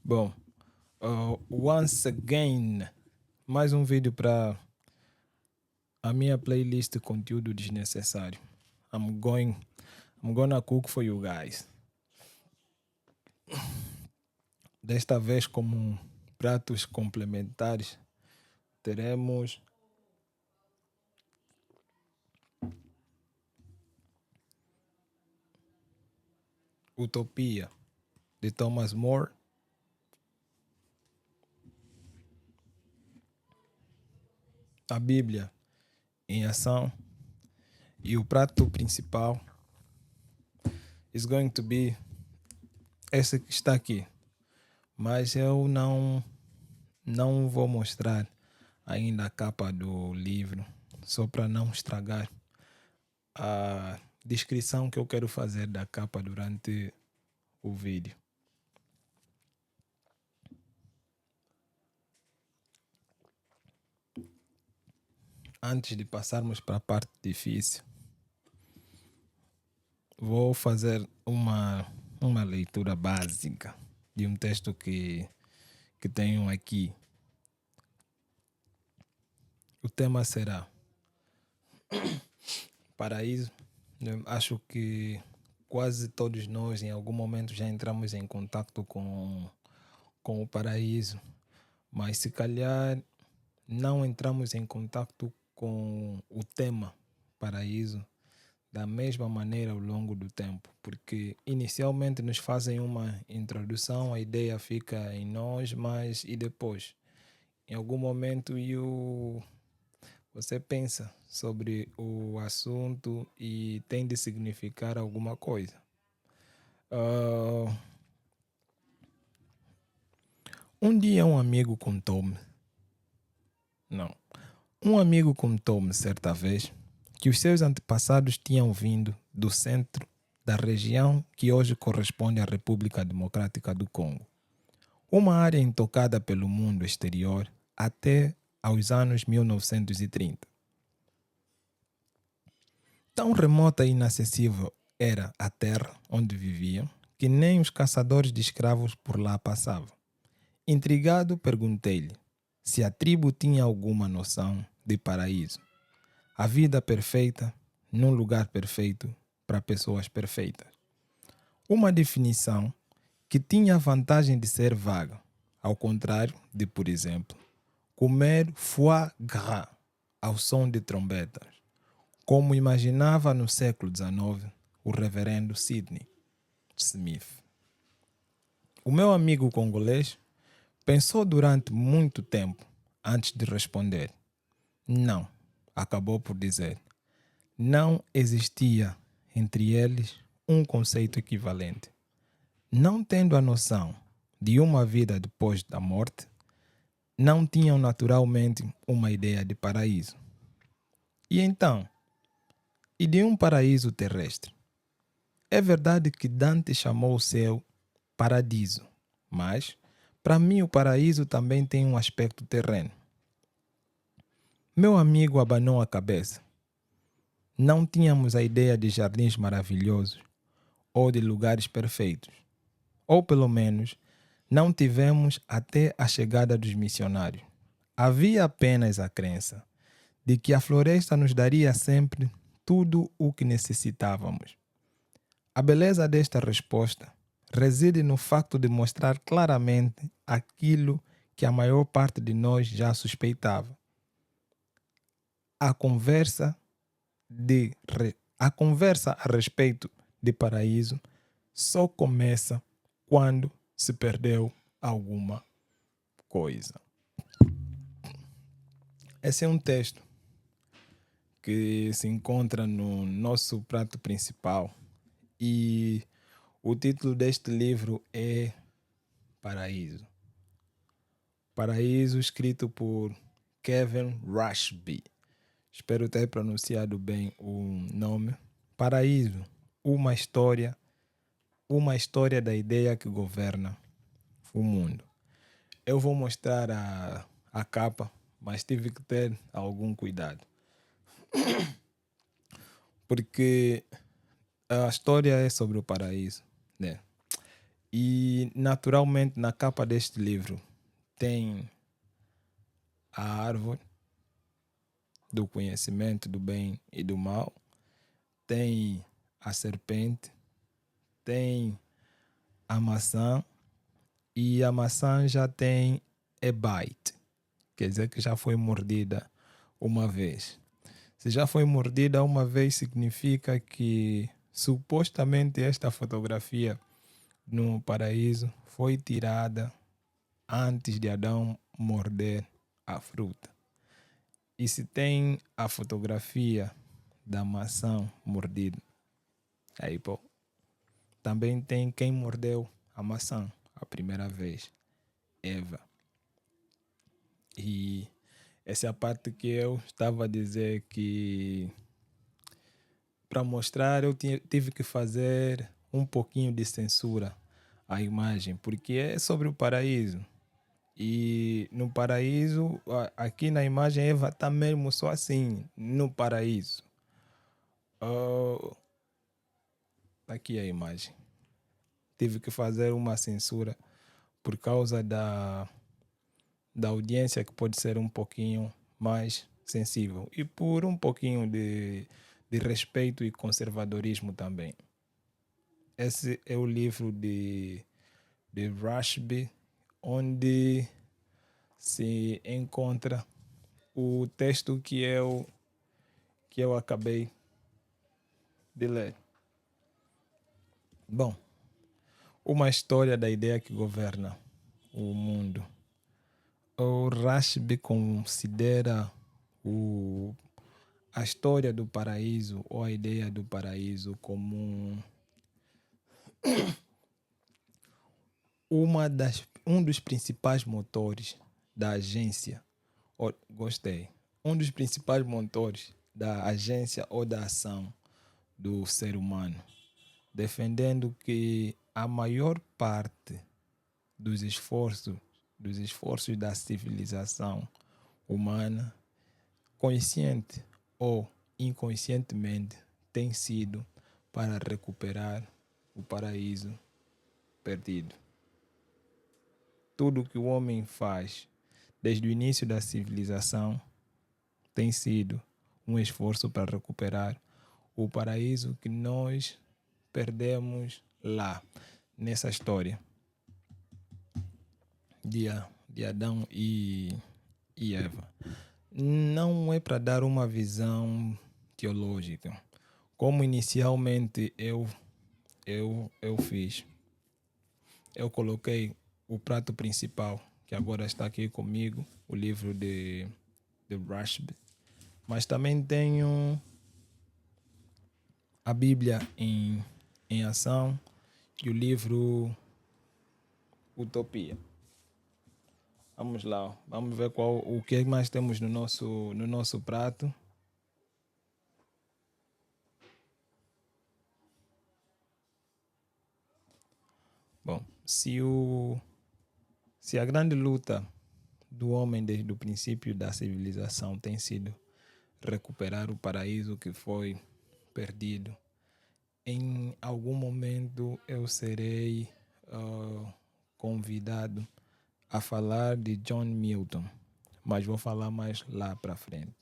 Bom, once again, mais um vídeo para a minha playlist de conteúdo desnecessário. I'm gonna cook for you guys. Desta vez, como pratos complementares, teremos Utopia, de Thomas More, a Bíblia em ação, e o prato principal is going to be esse que está aqui. Mas eu não vou mostrar ainda a capa do livro, só para não estragar a descrição que eu quero fazer da capa durante o vídeo. Antes de passarmos para a parte difícil, vou fazer uma leitura básica de um texto que tenho aqui. O tema será paraíso. Eu acho que quase todos nós em algum momento já entramos em contato com o paraíso, mas se calhar não entramos em contato com o tema paraíso da mesma maneira ao longo do tempo, porque inicialmente nos fazem uma introdução, a ideia fica em nós, mas e depois? Em algum momento você pensa sobre o assunto e tem de significar alguma coisa. Um dia um amigo contou-me certa vez que os seus antepassados tinham vindo do centro da região que hoje corresponde à República Democrática do Congo, uma área intocada pelo mundo exterior até aos anos 1930. Tão remota e inacessível era a terra onde viviam que nem os caçadores de escravos por lá passavam. Intrigado, perguntei-lhe se a tribo tinha alguma noção de paraíso, a vida perfeita num lugar perfeito para pessoas perfeitas. Uma definição que tinha a vantagem de ser vaga, ao contrário de, por exemplo, comer foie gras ao som de trombetas, como imaginava no século XIX o reverendo Sidney Smith. O meu amigo congolês pensou durante muito tempo antes de responder. Não, acabou por dizer. Não existia entre eles um conceito equivalente. Não tendo a noção de uma vida depois da morte, não tinham naturalmente uma ideia de paraíso. E então, e de um paraíso terrestre? É verdade que Dante chamou o céu paradiso, mas, para mim, o paraíso também tem um aspecto terreno. Meu amigo abanou a cabeça. Não tínhamos a ideia de jardins maravilhosos ou de lugares perfeitos. Ou, pelo menos, não tivemos até a chegada dos missionários. Havia apenas a crença de que a floresta nos daria sempre tudo o que necessitávamos. A beleza desta resposta reside no facto de mostrar claramente aquilo que a maior parte de nós já suspeitava. A conversa a respeito de paraíso só começa quando se perdeu alguma coisa. Esse é um texto que se encontra no nosso prato principal e o título deste livro é Paraíso. Paraíso, escrito por Kevin Rushby. Espero ter pronunciado bem o nome. Paraíso, uma história da ideia que governa o mundo. Eu vou mostrar a capa, mas tive que ter algum cuidado. Porque a história é sobre o paraíso, né? E naturalmente na capa deste livro tem a árvore do conhecimento do bem e do mal, tem a serpente, tem a maçã, e a maçã já tem a bite, quer dizer que já foi mordida uma vez. Se já foi mordida uma vez, significa que supostamente esta fotografia no paraíso foi tirada antes de Adão morder a fruta. E se tem a fotografia da maçã mordida, aí pô, também tem quem mordeu a maçã a primeira vez, Eva. E essa é a parte que eu estava a dizer que para mostrar eu tive que fazer um pouquinho de censura à imagem, porque é sobre o paraíso. E no paraíso, aqui na imagem, Eva está mesmo só assim, no paraíso. Ah, aqui é a imagem. Tive que fazer uma censura por causa da audiência, que pode ser um pouquinho mais sensível. E por um pouquinho de respeito e conservadorismo também. Esse é o livro de Rashbi, onde se encontra o texto que eu acabei de ler. Bom, uma história da ideia que governa o mundo. O Rashbi considera a história do paraíso ou a ideia do paraíso como um dos principais motores da agência. Gostei. Um dos principais motores da agência ou da ação do ser humano, defendendo que a maior parte dos esforços da civilização humana, consciente ou inconscientemente, tem sido para recuperar o paraíso perdido. Tudo que o homem faz desde o início da civilização tem sido um esforço para recuperar o paraíso que nós perdemos lá, nessa história de Adão e Eva. Não é para dar uma visão teológica, como inicialmente eu fiz. Eu coloquei o prato principal, que agora está aqui comigo, o livro de Rashbi, mas também tenho a Bíblia em ação e o livro Utopia. Vamos lá, vamos ver o que mais temos no nosso prato. Bom, se a grande luta do homem desde o princípio da civilização tem sido recuperar o paraíso que foi perdido, em algum momento eu serei convidado a falar de John Milton, mas vou falar mais lá para frente.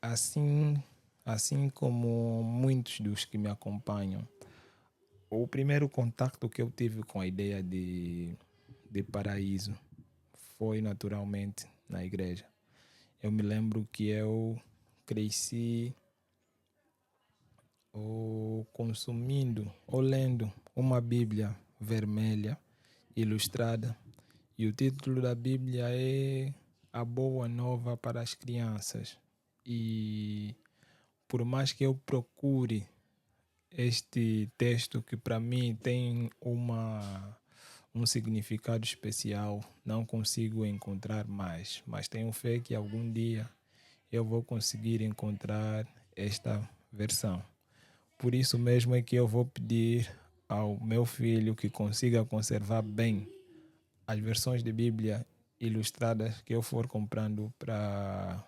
Assim como muitos dos que me acompanham, o primeiro contato que eu tive com a ideia de paraíso foi naturalmente na igreja. Eu me lembro que eu cresci consumindo ou lendo uma Bíblia vermelha ilustrada, e o título da Bíblia é A Boa Nova para as Crianças. E por mais que eu procure este texto, que para mim tem um significado especial, não consigo encontrar mais, mas tenho fé que algum dia eu vou conseguir encontrar esta versão. Por isso mesmo é que eu vou pedir ao meu filho que consiga conservar bem as versões de Bíblia ilustradas que eu for comprando para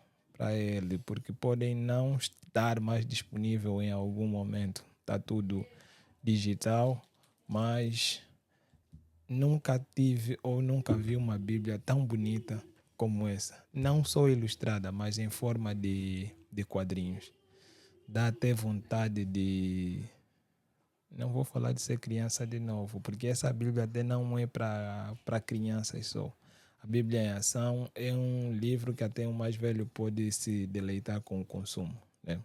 ele, porque podem não estar mais disponível em algum momento. Está tudo digital, mas nunca tive ou nunca vi uma Bíblia tão bonita como essa. Não só ilustrada, mas em forma de quadrinhos. Dá até vontade de... Não vou falar de ser criança de novo, porque essa Bíblia até não é para crianças só. A Bíblia em Ação é um livro que até o mais velho pode se deleitar com o consumo, né?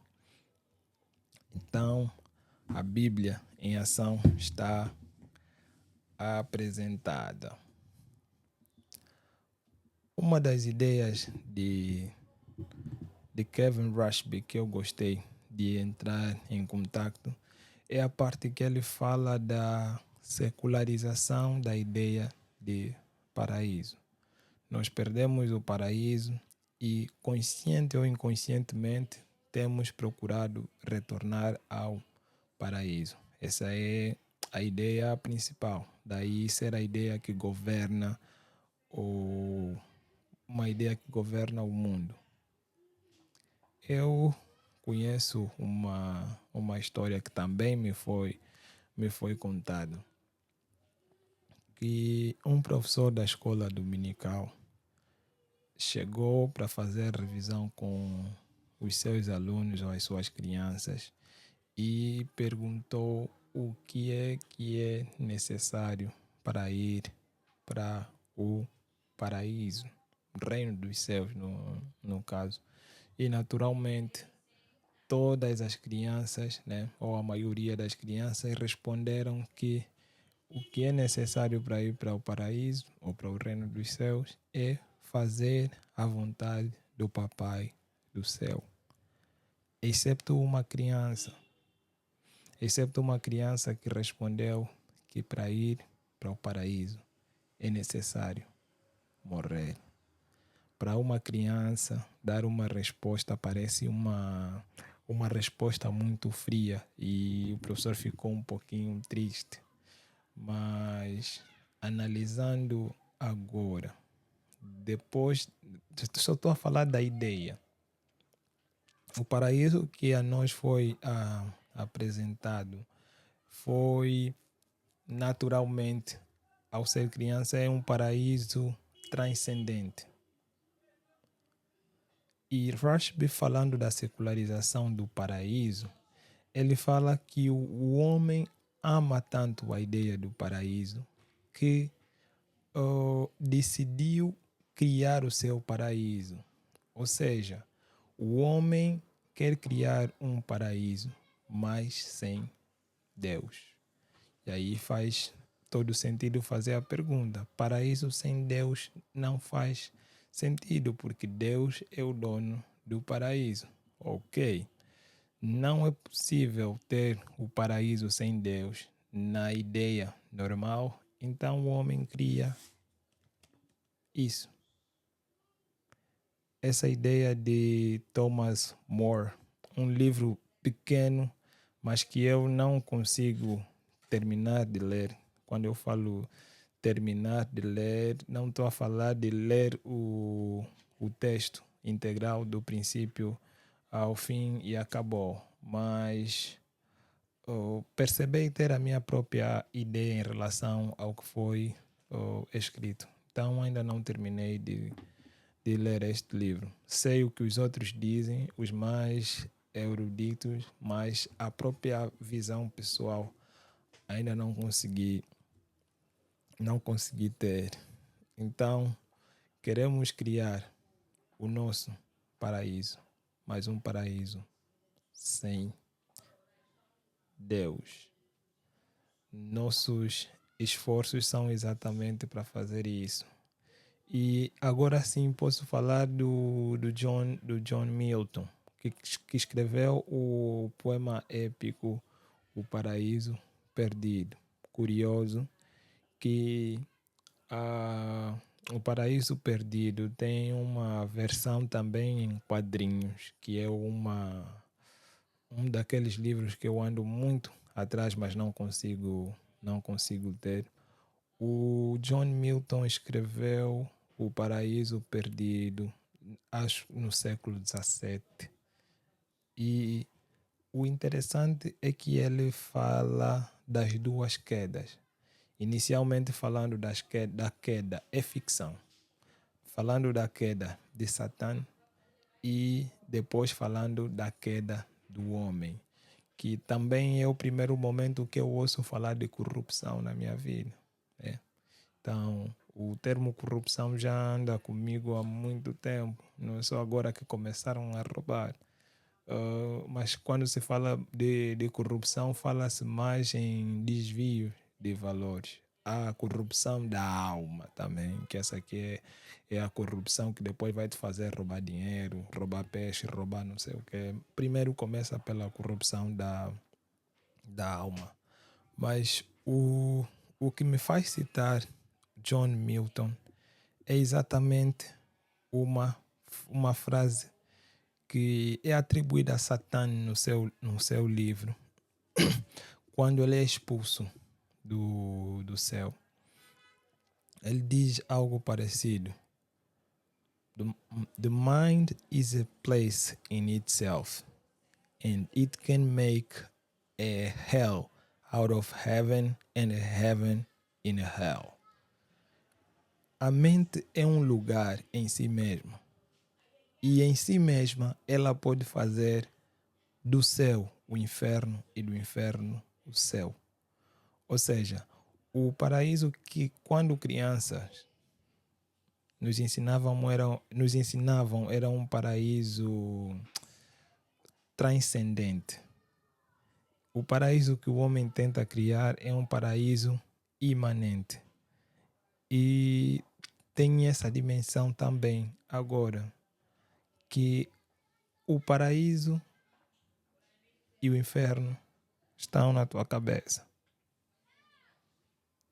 Então, a Bíblia em Ação está apresentada. Uma das ideias de Kevin Rushby que eu gostei de entrar em contato é a parte que ele fala da secularização da ideia de paraíso. Nós perdemos o paraíso e, consciente ou inconscientemente, temos procurado retornar ao paraíso. Essa é a ideia principal. Daí ser a ideia que governa, ou uma ideia que governa o mundo. Eu conheço uma história que também me foi contada, que um professor da escola dominical chegou para fazer revisão com os seus alunos ou as suas crianças e perguntou o que é necessário para ir para o paraíso, o reino dos céus, no caso. E naturalmente todas as crianças, né, ou a maioria das crianças, responderam que o que é necessário para ir para o paraíso ou para o reino dos céus é fazer a vontade do Papai do céu. Excepto uma criança que respondeu que para ir para o paraíso é necessário morrer. Para uma criança, dar uma resposta parece uma resposta muito fria e o professor ficou um pouquinho triste. Mas, analisando agora, depois, só estou a falar da ideia. O paraíso que a nós foi apresentado foi naturalmente, ao ser criança, é um paraíso transcendente. E Rushby, falando da secularização do paraíso, ele fala que o homem ama tanto a ideia do paraíso que decidiu criar o seu paraíso. Ou seja, o homem quer criar um paraíso, mas sem Deus. E aí faz todo sentido fazer a pergunta: paraíso sem Deus não faz sentido, porque Deus é o dono do paraíso. Ok. Não é possível ter o paraíso sem Deus na ideia normal, então o homem cria isso. Essa ideia de Thomas More, um livro pequeno, mas que eu não consigo terminar de ler. Quando eu falo terminar de ler, não estou a falar de ler o texto integral do princípio ao fim e acabou, mas perceber e ter a minha própria ideia em relação ao que foi escrito. Então ainda não terminei de ler este livro. Sei o que os outros dizem, os mais eruditos, mas a própria visão pessoal ainda não consegui ter. Então, queremos criar o nosso paraíso, mas um paraíso sem Deus. Nossos esforços são exatamente para fazer isso. E agora sim posso falar do John Milton, que escreveu o poema épico O Paraíso Perdido. Curioso que O Paraíso Perdido tem uma versão também em quadrinhos, que é um daqueles livros que eu ando muito atrás, mas não consigo ter. O John Milton escreveu O Paraíso Perdido, acho no século XVII. E o interessante é que ele fala das duas quedas. Inicialmente falando da queda é ficção. Falando da queda de Satã e depois falando da queda do homem, que também é o primeiro momento que eu ouço falar de corrupção na minha vida. Né? Então, o termo corrupção já anda comigo há muito tempo, não é só agora que começaram a roubar. Mas quando se fala de corrupção, fala-se mais em desvio de valores. Há a corrupção da alma também, que essa aqui é a corrupção que depois vai te fazer roubar dinheiro, roubar peixe, roubar não sei o quê. Primeiro começa pela corrupção da alma. Mas o que me faz citar John Milton é exatamente uma frase que é atribuída a Satã no seu livro, quando ele é expulso do céu. Ele diz algo parecido. The mind is a place in itself, and it can make a hell out of heaven and a heaven in a hell. A mente é um lugar em si mesma. E em si mesma ela pode fazer do céu o inferno e do inferno o céu. Ou seja, o paraíso que quando crianças nos ensinavam era um paraíso transcendente. O paraíso que o homem tenta criar é um paraíso imanente. E tem essa dimensão também agora, que o paraíso e o inferno estão na tua cabeça.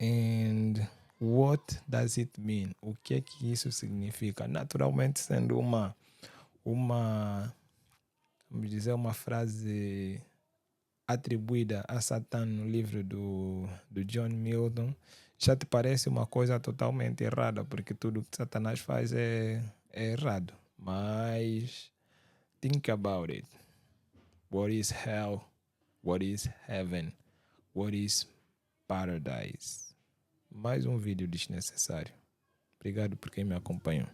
And what does it mean? O que é que isso significa? Naturalmente, sendo vamos dizer, uma frase atribuída a Satã no livro do John Milton, já te parece uma coisa totalmente errada, porque tudo que Satanás faz é errado. Mas think about it. What is hell? What is heaven? What is paradise? Mais um vídeo desnecessário. Obrigado por quem me acompanhou.